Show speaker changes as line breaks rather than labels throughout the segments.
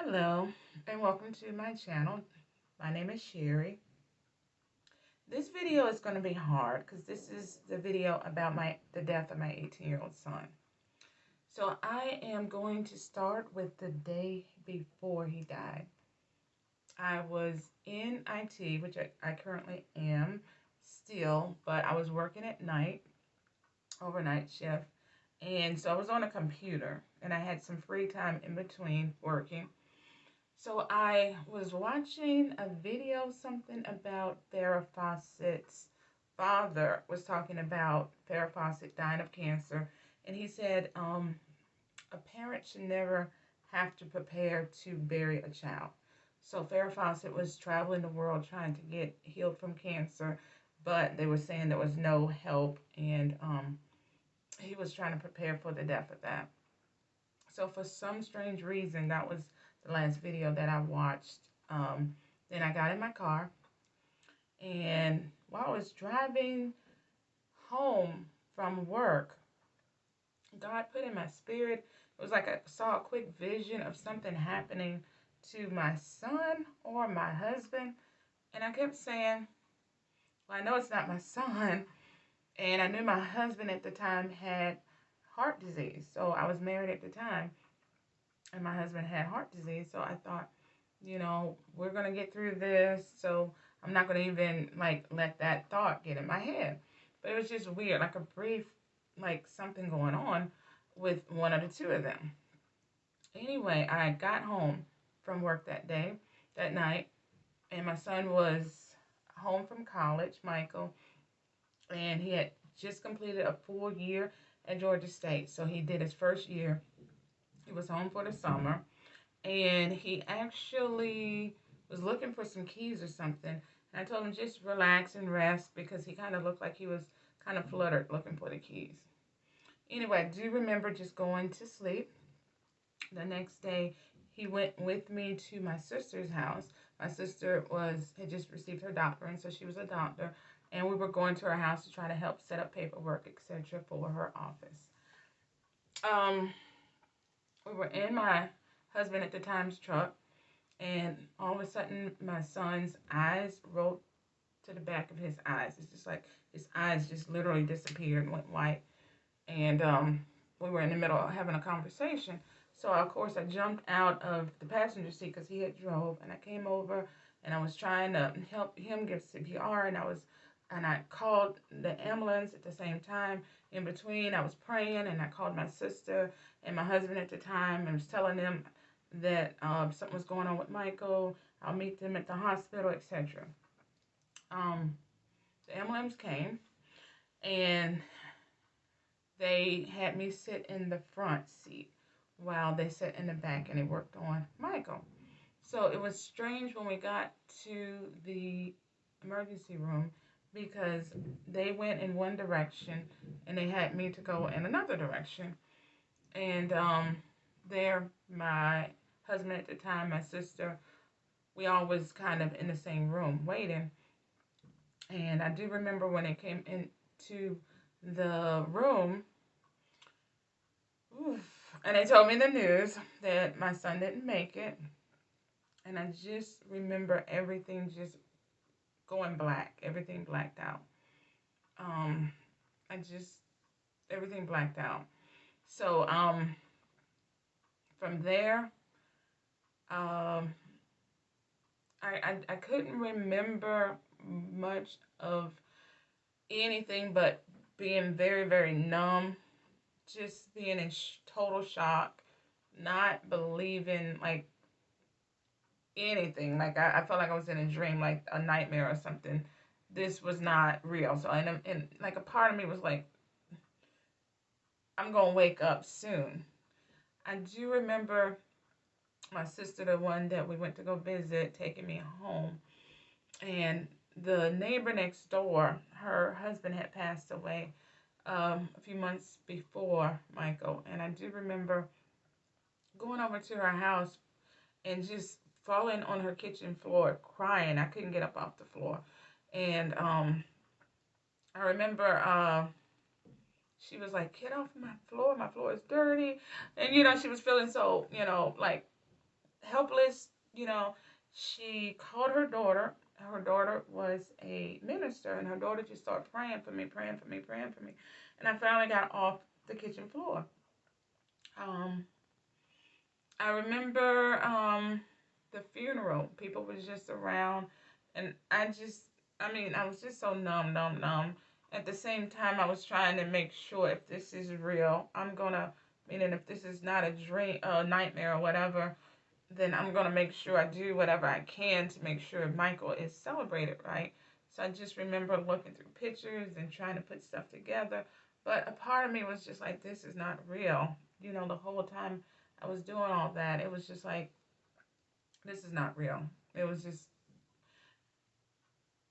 Hello and welcome to my channel. My name is Sherry. This video is going to be hard because this is the video about the death of my 18-year-old son. So I am going to start with the day before he died. I was in IT, which I currently am still, but I was working at night, overnight shift. And so I was on a computer and I had some free time in between working. So I was watching a video, something about Farrah Fawcett's father was talking about Farrah Fawcett dying of cancer. And he said a parent should never have to prepare to bury a child. So Farrah Fawcett was traveling the world trying to get healed from cancer, but they were saying there was no help, and he was trying to prepare for the death of that. So for some strange reason, that was the last video that I watched. Then I got in my car, and while I was driving home from work, God put in my spirit, it was like I saw a quick vision of something happening to my son or my husband. And I kept saying, well, I know it's not my son. And I knew my husband at the time had heart disease. So I was married at the time, and my husband had heart disease. So I thought, we're going to get through this. So I'm not going to even let that thought get in my head. But it was just weird, like a brief, something going on with one of the two of them. Anyway, I got home from work that night, and my son was home from college, Michael, and he had just completed a full year at Georgia State. So he did his first year. He was home for the summer, and he actually was looking for some keys or something. And I told him just relax and rest because he kind of looked like he was kind of fluttered looking for the keys. Anyway, I do remember just going to sleep. The next day, he went with me to my sister's house. My sister had just received her doctorate, and so she was a doctor. And we were going to her house to try to help set up paperwork, etc., for her office. We were in my husband at the time's truck, and all of a sudden, my son's eyes rolled to the back of his eyes. It's just like his eyes just literally disappeared and went white. And we were in the middle of having a conversation. So, of course, I jumped out of the passenger seat because he had drove, and I came over, and I was trying to help him give CPR, and I called the ambulance at the same time. In between, I was praying, and I called my sister and my husband at the time and was telling them that something was going on with Michael. I'll meet them at the hospital, etc. The ambulance came, and they had me sit in the front seat while they sat in the back and they worked on Michael. So it was strange when we got to the emergency room because they went in one direction and they had me to go in another direction. And there, my husband at the time, my sister, we all was kind of in the same room waiting. And I do remember when they came into the room, and they told me the news that my son didn't make it. And I just remember everything just going black, everything blacked out. Everything blacked out. So, from there, I couldn't remember much of anything but being very, very numb, just being in total shock, not believing anything. I felt like I was in a dream, like a nightmare or something. This was not real. So, and like a part of me was like, I'm going to wake up soon. I do remember my sister, the one that we went to go visit, taking me home. And the neighbor next door, her husband had passed away a few months before Michael. And I do remember going over to her house and just falling on her kitchen floor, crying. I couldn't get up off the floor. And I remember she was like, get off my floor is dirty. And, she was feeling so, helpless, you know, she called her daughter. Her daughter was a minister, and her daughter just started praying for me, praying for me, praying for me. And I finally got off the kitchen floor. Um, I remember the funeral. People was just around, and I mean, I was just so numb, numb, numb. At the same time, I was trying to make sure if this is real, meaning if this is not a dream, a nightmare or whatever, then I'm gonna make sure I do whatever I can to make sure Michael is celebrated, right? So I just remember looking through pictures and trying to put stuff together. But a part of me was just like, this is not real. You know, the whole time I was doing all that, it was just like, this is not real. It was just,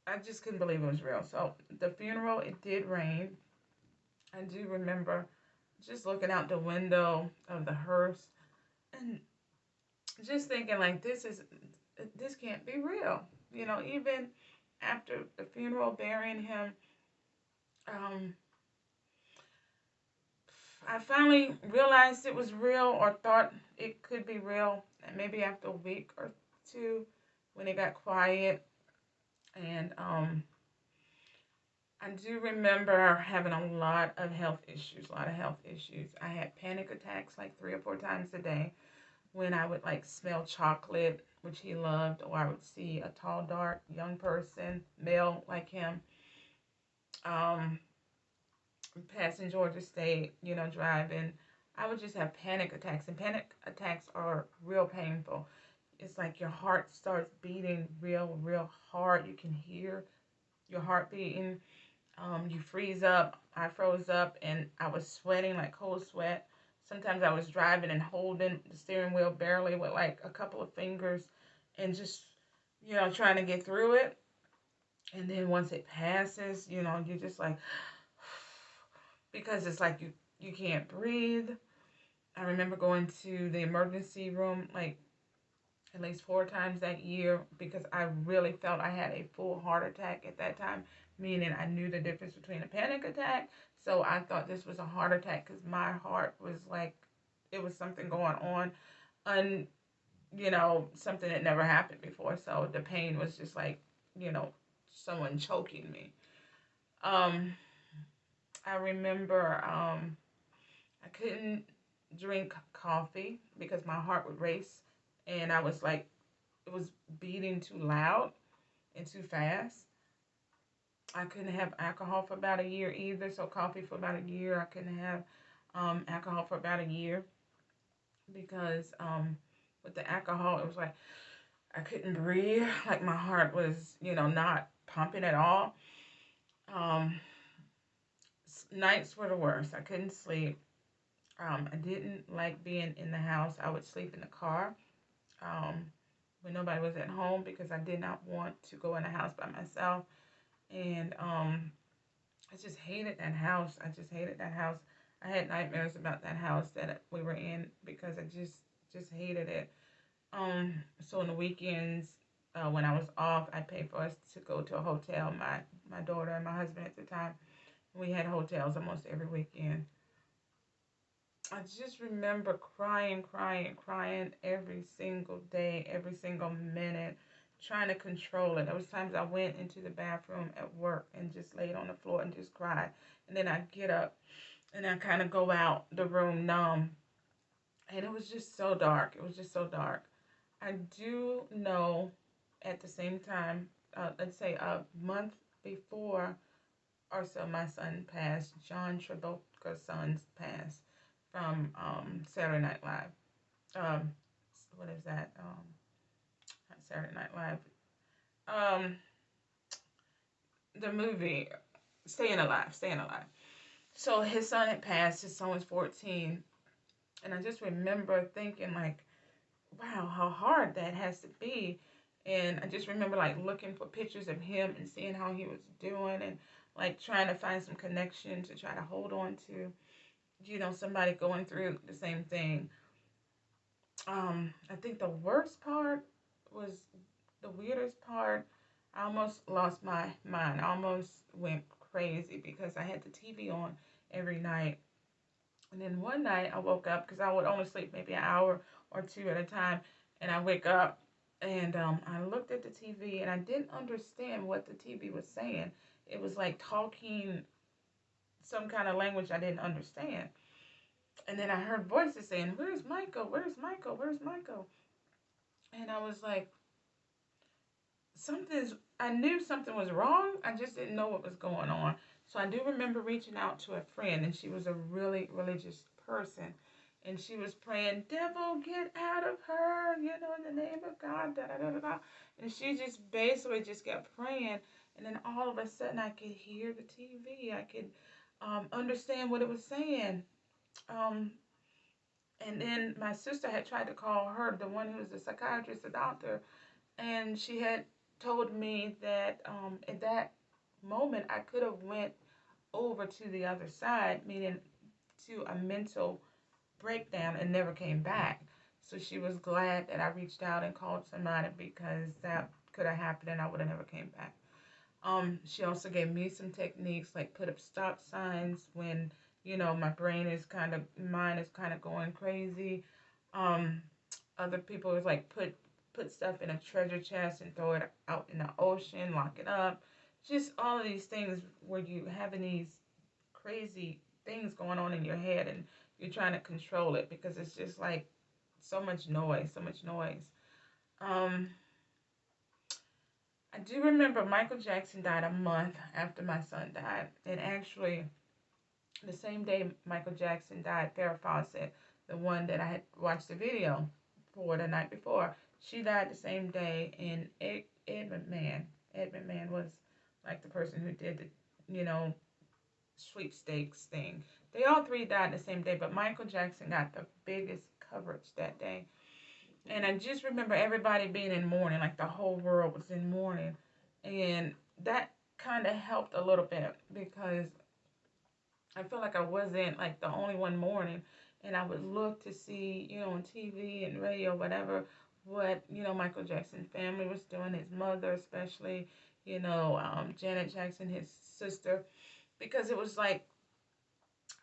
I just couldn't believe it was real. So the funeral, it did rain. I do remember just looking out the window of the hearse and just thinking like, this can't be real. You know, even after the funeral, burying him, um, I finally realized it was real or thought it could be real. And maybe after a week or two, when it got quiet, and I do remember having a lot of health issues. A lot of health issues. I had panic attacks like 3 or 4 times a day when I would like smell chocolate, which he loved, or I would see a tall, dark, young person, male like him, um, passing Georgia State, you know, driving. I would just have panic attacks, and panic attacks are real painful. It's like your heart starts beating real, real hard. You can hear your heart beating. You freeze up. I froze up, and I was sweating like cold sweat. Sometimes I was driving and holding the steering wheel barely with like a couple of fingers and just, you know, trying to get through it. And then once it passes, you know, you're just like, because it's like you can't breathe. I remember going to the emergency room like at least 4 times that year because I really felt I had a full heart attack at that time, meaning I knew the difference between a panic attack. So I thought this was a heart attack because my heart was like, it was something going on, un, you know, something that never happened before. So the pain was just like, you know, someone choking me. Um, I remember I couldn't drink coffee because my heart would race and I was like, it was beating too loud and too fast. I couldn't have alcohol for about a year either. So coffee for about a year. I couldn't have alcohol for about a year because with the alcohol, it was like I couldn't breathe. Like my heart was, you know, not pumping at all. Um, Nights were the worst. I couldn't sleep. I didn't like being in the house. I would sleep in the car um, when nobody was at home because I did not want to go in the house by myself. And I just hated that house. I just hated that house. I had nightmares about that house that we were in because I just hated it. So on the weekends, when I was off, I paid for us to go to a hotel. My daughter and my husband at the time, we had hotels almost every weekend. I just remember crying, crying, crying every single day, every single minute, trying to control it. There was times I went into the bathroom at work and just laid on the floor and just cried. And then I'd get up and I kind of go out the room numb. And it was just so dark. It was just so dark. I do know at the same time, let's say a month before or so my son passed, John Travolta's son passed from Saturday Night Live. Um, what is that? Not Saturday Night Live. Um, the movie Staying Alive. Staying Alive. So his son had passed. His son was 14, and I just remember thinking like, wow, how hard that has to be. And I just remember like looking for pictures of him and seeing how he was doing and like trying to find some connection to try to hold on to, you know, somebody going through the same thing. I think the worst part was the weirdest part. I almost lost my mind. I almost went crazy because I had the TV on every night. And then one night I woke up because I would only sleep maybe an hour or two at a time. And I wake up and I looked at the TV and I didn't understand what the TV was saying. It was like talking some kind of language I didn't understand. And then I heard voices saying, "Where's Michael? Where's Michael? Where's Michael?" And I was like, I knew something was wrong. I just didn't know what was going on. So I do remember reaching out to a friend, and she was a really religious person. And she was praying, "Devil, get out of her, in the name of God, da da da da da." And she just basically just kept praying. And then all of a sudden, I could hear the TV. I could understand what it was saying. Um, and then my sister had tried to call her, the one who was a psychiatrist, a doctor, and she had told me that at that moment I could have went over to the other side, meaning to a mental breakdown, and never came back. So she was glad that I reached out and called somebody, because that could have happened and I would have never came back. She also gave me some techniques, like put up stop signs when, my mind is kind of going crazy. Um, Other people was like put stuff in a treasure chest and throw it out in the ocean, lock it up. Just all of these things where you having these crazy things going on in your head and you're trying to control it, because it's just like so much noise, so much noise. Um, I do remember Michael Jackson died a month after my son died. And actually, the same day Michael Jackson died, Farrah Fawcett, the one that I had watched the video for the night before, she died the same day. And Ed McMahon was like the person who did the, sweepstakes thing. They all three died the same day, but Michael Jackson got the biggest coverage that day. And I just remember everybody being in mourning, like the whole world was in mourning. And that kind of helped a little bit, because I feel like I wasn't like the only one mourning. And I would look to see, on TV and radio, whatever, what, Michael Jackson's family was doing, his mother especially, Janet Jackson, his sister, because it was like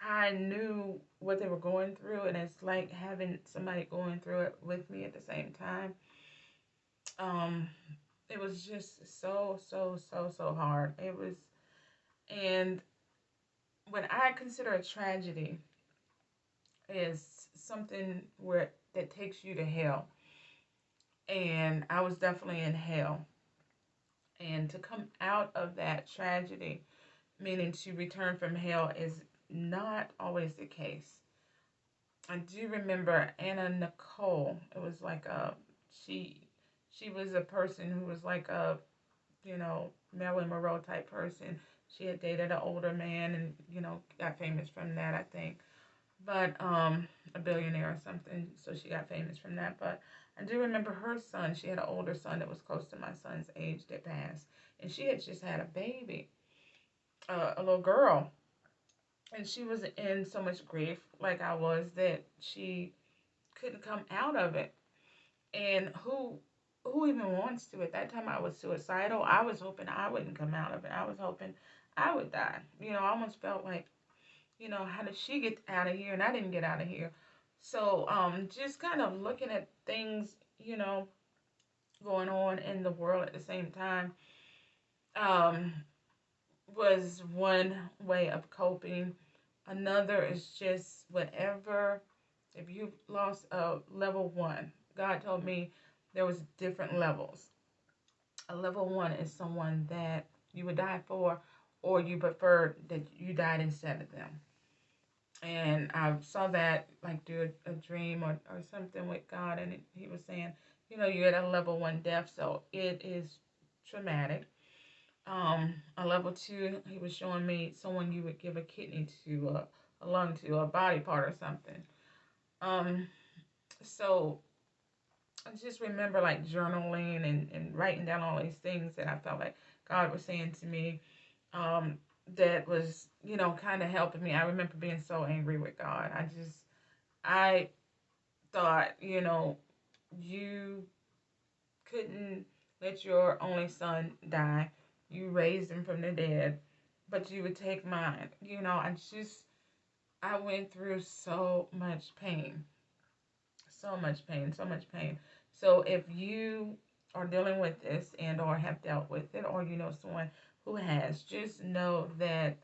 I knew what they were going through, and it's like having somebody going through it with me at the same time. Um, it was just so, so, so, so hard. It was, and when I consider a tragedy is something where that takes you to hell, and I was definitely in hell, and to come out of that tragedy, meaning to return from hell, is not always the case. I do remember Anna Nicole. It was like she she was a person who was like a, Marilyn Monroe type person. She had dated an older man and, got famous from that, I think. But a billionaire or something, so she got famous from that. But I do remember her son. She had an older son that was close to my son's age that passed, and she had just had a baby, a little girl, and she was in so much grief, like I was, that she couldn't come out of it. And who even wants to? At that time, I was suicidal. I was hoping I wouldn't come out of it. I was hoping I would die. I almost felt like, how did she get out of here and I didn't get out of here? So, just kind of looking at things, going on in the world at the same time, um, was one way of coping. Another is just whatever. If you lost a level one, God told me there was different levels. A level one is someone that you would die for, or you prefer that you died instead of them. And I saw that like do a dream or something with God, and he was saying, you're at a level one death, so it is traumatic. A level two, he was showing me someone you would give a kidney to, a lung to, a body part or something. Um, so I just remember like journaling and writing down all these things that I felt like God was saying to me, that was, kind of helping me. I remember being so angry with God. I thought, you couldn't let your only son die. You raised him from the dead, but you would take mine. I went through so much pain. So much pain, so much pain. So if you are dealing with this and or have dealt with it, or you know someone who has, just know that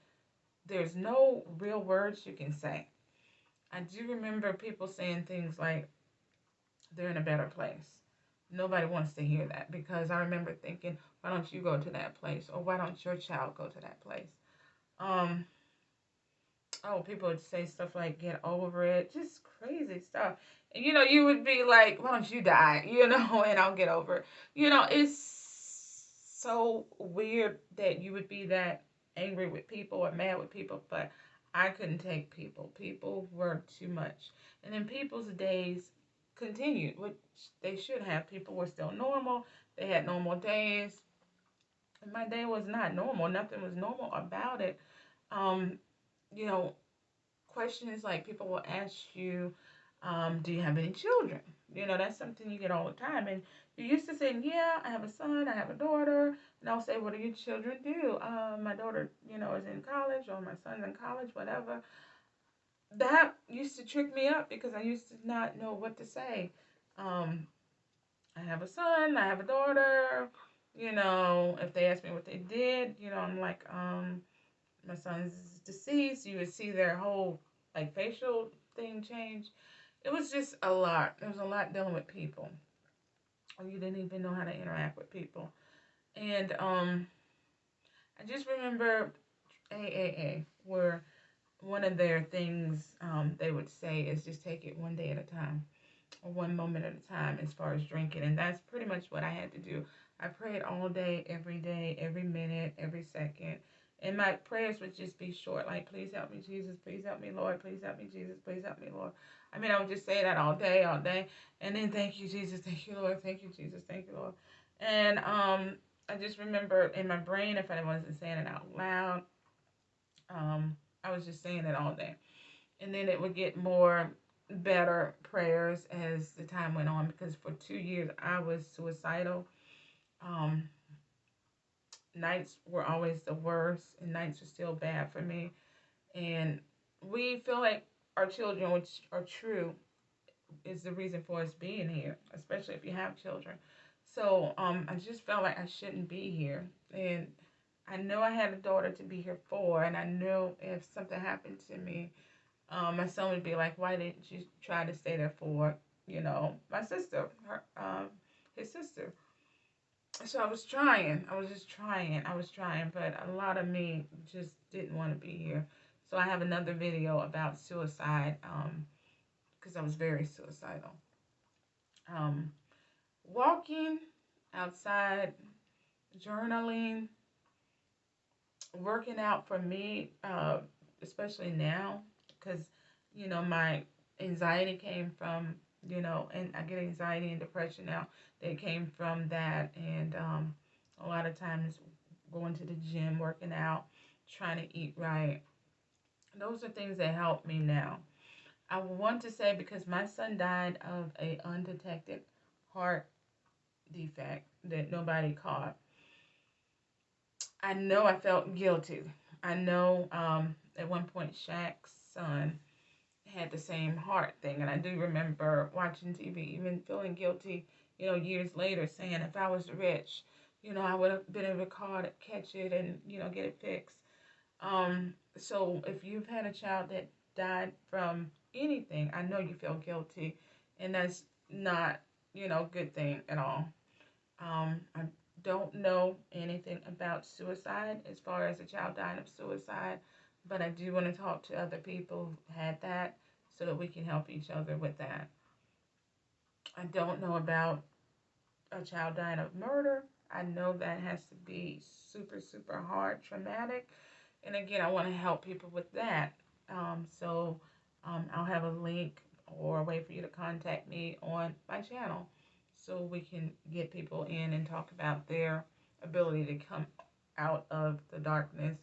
there's no real words you can say. I do remember people saying things like they're in a better place. Nobody wants to hear that, because I remember thinking, why don't you go to that place, or why don't your child go to that place? Um, oh, people would say stuff like get over it, just crazy stuff. And you know, you would be like, why don't you die, you know, and I'll get over it. You know, it's so weird that you would be that angry with people or mad with people, but I couldn't take people. People were too much. And then people's days continued, which they should have. People were still normal. They had normal days. And my day was not normal. Nothing was normal about it. Um, you know, questions like people will ask you, do you have any children? You know, that's something you get all the time. And you used to say, yeah, I have a son, I have a daughter. And I'll say, what do your children do? My daughter, you know, is in college, or my son's in college, whatever. That used to trick me up, because I used to not know what to say. Um, I have a son, I have a daughter. You know, if they ask me what they did, you know, I'm like, my son's deceased. You would see their whole like facial thing change. It was just a lot. There was a lot dealing with people. You didn't even know how to interact with people. And I just remember AAA, where one of their things they would say is just take it one day at a time, or one moment at a time, as far as drinking. And that's pretty much what I had to do. I prayed all day, every minute, every second. And my prayers would just be short, like, please help me, Jesus. Please help me, Lord. Please help me, Jesus. Please help me, Lord. I mean, I would just say that all day, all day. And then, thank you, Jesus. Thank you, Lord. Thank you, Jesus. Thank you, Lord. And I just remember in my brain, if I wasn't saying it out loud, I was just saying it all day. And then it would get more better prayers as the time went on, because for 2 years I was suicidal. Um, Nights were always the worst, and nights were still bad for me. And we feel like our children, which are true, is the reason for us being here, especially if you have children. So I just felt like I shouldn't be here. And I know I had a daughter to be here for, and I know if something happened to me, my son would be like, "Why didn't you try to stay there for, you know, my sister, his sister?" So I was trying. I was just trying. I was trying, but a lot of me just didn't want to be here. So I have another video about suicide, because I was very suicidal. Um, Walking outside, journaling, working out for me, especially now, because, you know, my anxiety came from, you know, and I get anxiety and depression now. They came from that. And a lot of times going to the gym, working out, trying to eat right. Those are things that help me now. I want to say, because my son died of a undetected heart defect that nobody caught, I know I felt guilty. I know at one point Shaq's son had the same heart thing. And I do remember watching TV, even feeling guilty, you know, years later, saying if I was rich, you know, I would have been able to call it, catch it, and, you know, get it fixed. So if you've had a child that died from anything, I know you feel guilty. And that's not, you know, a good thing at all. I don't know anything about suicide as far as a child dying of suicide, but I do want to talk to other people who had that, so that we can help each other with that. I don't know about a child dying of murder. I know that has to be super, super hard, traumatic. And again, I want to help people with that. I'll have a link or a way for you to contact me on my channel, so we can get people in and talk about their ability to come out of the darkness.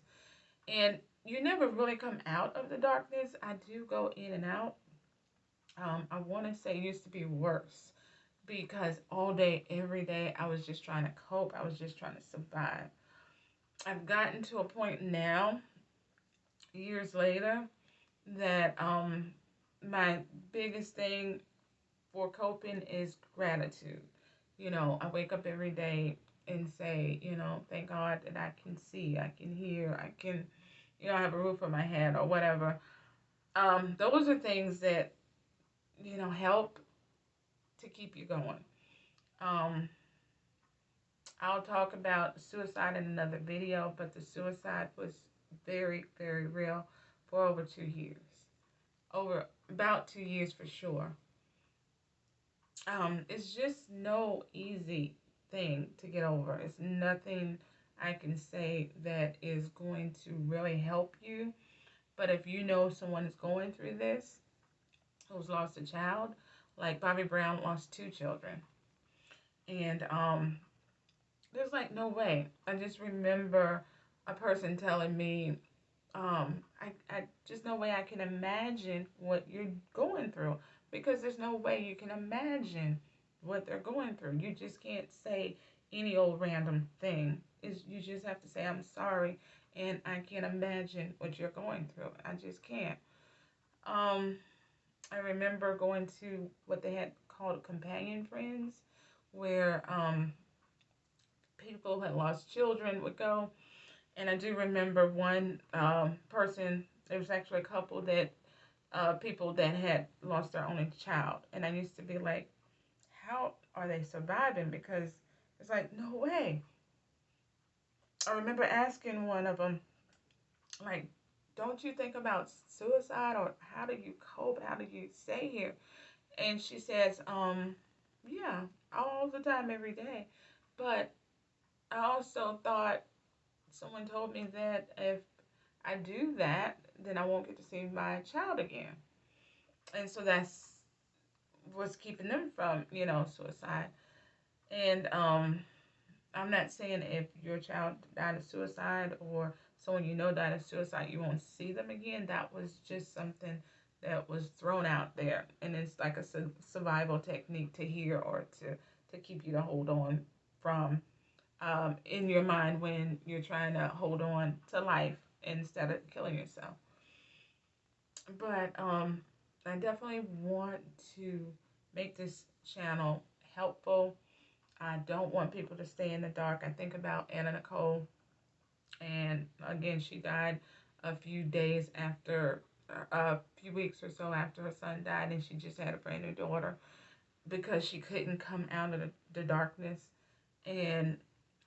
And you never really come out of the darkness. I do go in and out. I want to say it used to be worse, because all day, every day, I was just trying to cope. I was just trying to survive. I've gotten to a point now, years later, that my biggest thing for coping is gratitude. I wake up every day and say, thank God that I can see, I can hear, I can, have a roof over my head or whatever. Those are things that, help to keep you going. Um, I'll talk about suicide in another video, but the suicide was very, very real for over 2 years. Over about 2 years for sure. It's just no easy thing to get over. It's nothing I can say that is going to really help you. But if you know someone is going through this, who's lost a child, like Bobby Brown lost 2 children. And there's like no way. I just remember a person telling me, I just no way I can imagine what you're going through, because there's no way you can imagine what they're going through. You just can't say any old random thing. You just have to say, I'm sorry, and I can't imagine what you're going through. I just can't. Um, I remember going to what they had called companion friends, where people who had lost children would go. And I do remember one person, there was actually a couple that, people that had lost their only child. And I used to be like, how are they surviving? Because it's like, no way. I remember asking one of them, like, don't you think about suicide, or how do you cope? How do you stay here? And she says, yeah, all the time, every day. But I also thought, someone told me that if I do that, then I won't get to see my child again. And so that's what's keeping them from, suicide. And I'm not saying if your child died of suicide, or someone died of suicide, you won't see them again. That was just something that was thrown out there. And it's like a survival technique to hear, or to keep you to hold on from, in your mind, when you're trying to hold on to life instead of killing yourself. But I definitely want to make this channel helpful. I don't want people to stay in the dark. I think about Anna Nicole, and again, she died a few days after, a few weeks or so after her son died, and she just had a brand new daughter, because she couldn't come out of the darkness. And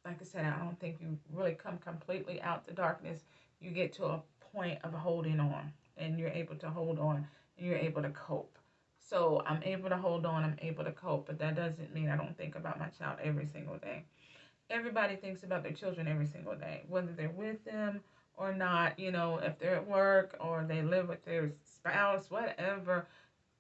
like I said, I don't think you really come completely out the darkness. You get to a point of holding on, and you're able to hold on, and you're able to cope. So I'm able to hold on, I'm able to cope, but that doesn't mean I don't think about my child every single day. Everybody thinks about their children every single day, whether they're with them or not, if they're at work or they live with their spouse, whatever.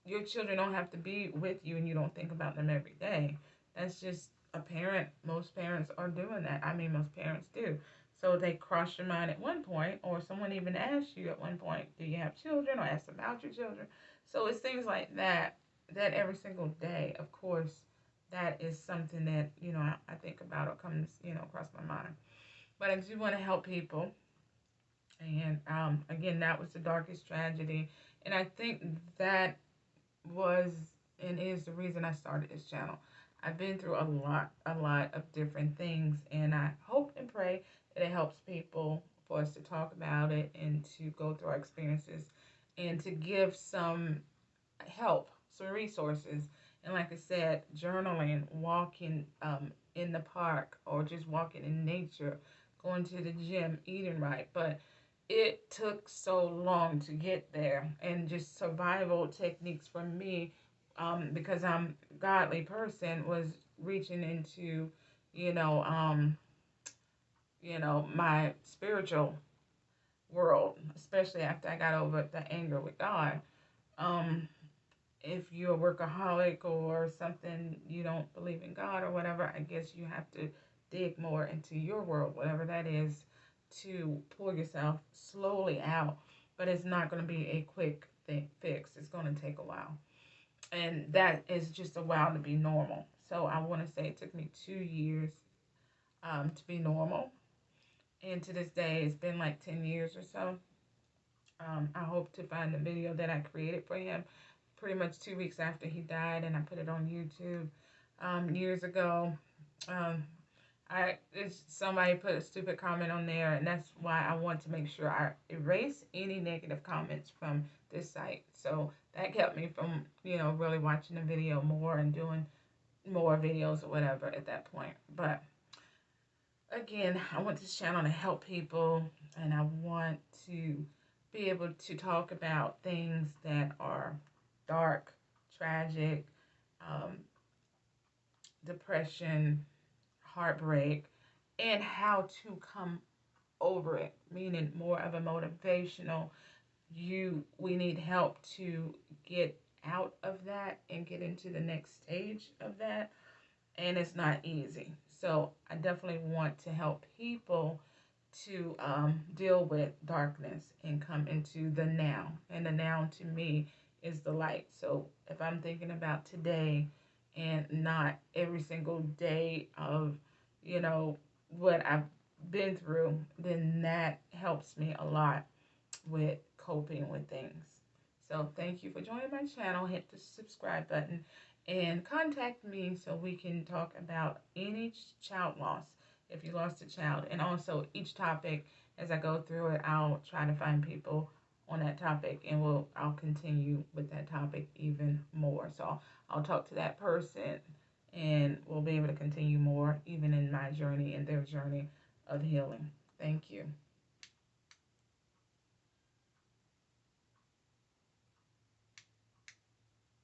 Your children don't have to be with you and you don't think about them every day. That's just a parent. Most parents are doing that. I mean, most parents do. So they cross your mind at one point, or someone even asks you at one point, do you have children, or ask about your children? So it's things like that, that every single day, of course, that is something that, I think about, or comes, across my mind. But I do want to help people. And again, that was the darkest tragedy. And I think that was and is the reason I started this channel. I've been through a lot of different things, and I hope and pray that it helps people, for us to talk about it and to go through our experiences, and to give some help, some resources. And like I said, journaling, walking in the park, or just walking in nature, going to the gym, eating right. But it took so long to get there, and just survival techniques for me, because I'm a godly person, was reaching into, you know, um, my spiritual world, especially after I got over the anger with God. Um, if you're a workaholic or something, you don't believe in God or whatever, I guess you have to dig more into your world, whatever that is, to pull yourself slowly out. But it's not going to be a quick fix. It's going to take a while. And that is just a while to be normal. So I want to say it took me 2 years to be normal. And to this day, it's been like 10 years or so. I hope to find the video that I created for him pretty much 2 weeks after he died, and I put it on YouTube years ago. Um, somebody put a stupid comment on there, and that's why I want to make sure I erase any negative comments from this site. So that kept me from, really watching the video more and doing more videos or whatever at that point. But again, I want this channel to help people, and I want to be able to talk about things that are dark, tragic, um, depression, heartbreak, and how to come over it, meaning more of a motivational, we need help to get out of that and get into the next stage of that, and it's not easy. So I definitely want to help people to deal with darkness and come into the now. And the now to me is the light. So if I'm thinking about today and not every single day of, what I've been through, then that helps me a lot with coping with things. So thank you for joining my channel. Hit the subscribe button and contact me so we can talk about any child loss if you lost a child. And also each topic, as I go through it, I'll try to find people on that topic, and I'll continue with that topic even more. So I'll talk to that person, and we'll be able to continue more even in my journey and their journey of healing. Thank you.